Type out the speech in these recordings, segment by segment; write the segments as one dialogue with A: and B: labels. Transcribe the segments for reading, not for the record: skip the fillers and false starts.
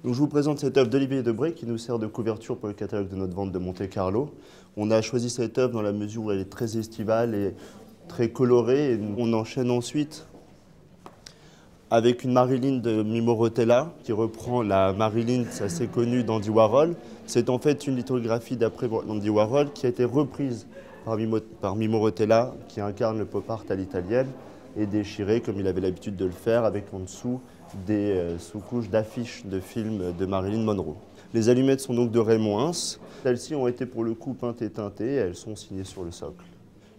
A: Donc, je vous présente cette œuvre d'Olivier Debré qui nous sert de couverture pour le catalogue de notre vente de Monte-Carlo. On a choisi cette œuvre dans la mesure où elle est très estivale et très colorée. Et on enchaîne ensuite avec une Marilyn de Mimo Rotella qui reprend la Marilyn assez connue d'Andy Warhol. C'est en fait une lithographie d'après Andy Warhol qui a été reprise par Mimo Rotella qui incarne le pop art à l'italienne et déchirée comme il avait l'habitude de le faire avec en dessous des sous-couches d'affiches de films de Marilyn Monroe. Les allumettes sont donc de Raymond Hins. Celles-ci ont été pour le coup peintes et teintées et elles sont signées sur le socle.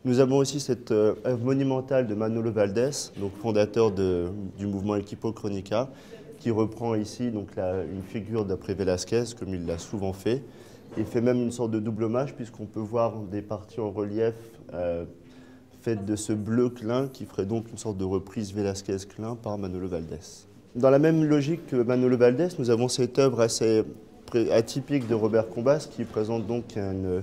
A: Nous avons aussi cette œuvre monumentale de Manolo Valdés, donc fondateur du mouvement Equipo Chronica, qui reprend ici donc, une figure d'après Velázquez, comme il l'a souvent fait, et fait même une sorte de double hommage, puisqu'on peut voir des parties en relief faites de ce bleu Klein, qui ferait donc une sorte de reprise Velázquez-Klein par Manolo Valdés. Dans la même logique que Manolo Valdés, nous avons cette œuvre assez atypique de Robert Combas, qui présente donc une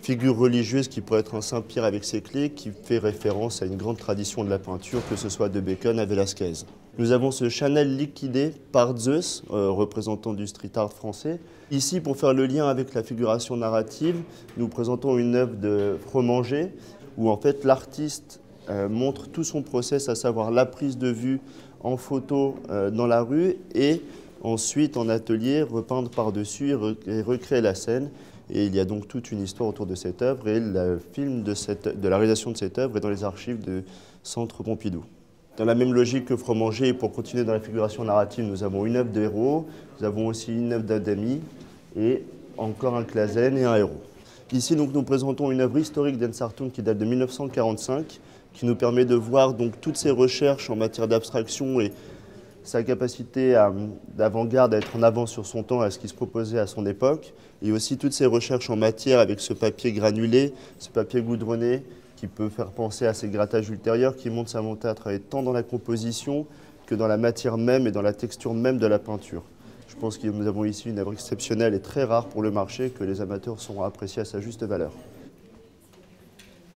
A: figure religieuse qui pourrait être un Saint-Pierre avec ses clés, qui fait référence à une grande tradition de la peinture, que ce soit de Bacon à Velázquez. Nous avons ce Chanel liquidé par Zeus, représentant du street art français. Ici, pour faire le lien avec la figuration narrative, nous présentons une œuvre de Fromanger, où en fait l'artiste montre tout son process, à savoir la prise de vue en photo dans la rue et ensuite en atelier repeindre par-dessus et recréer la scène. Et il y a donc toute une histoire autour de cette œuvre et le film de la réalisation de cette œuvre est dans les archives du Centre Pompidou. Dans la même logique que Fromanger, pour continuer dans la figuration narrative, nous avons une œuvre de héros, nous avons aussi une œuvre d'Adami et encore un Clasen et un héros. Ici, donc, nous présentons une œuvre historique d'Ens Hartung qui date de 1945, qui nous permet de voir donc, toutes ses recherches en matière d'abstraction et sa capacité d'avant-garde à être en avance sur son temps, à ce qui se proposait à son époque, et aussi toutes ses recherches en matière avec ce papier granulé, ce papier goudronné, qui peut faire penser à ses grattages ultérieurs, qui montre sa volonté à travailler tant dans la composition que dans la matière même et dans la texture même de la peinture. Je pense que nous avons ici une œuvre exceptionnelle et très rare pour le marché, que les amateurs sauront apprécier à sa juste valeur.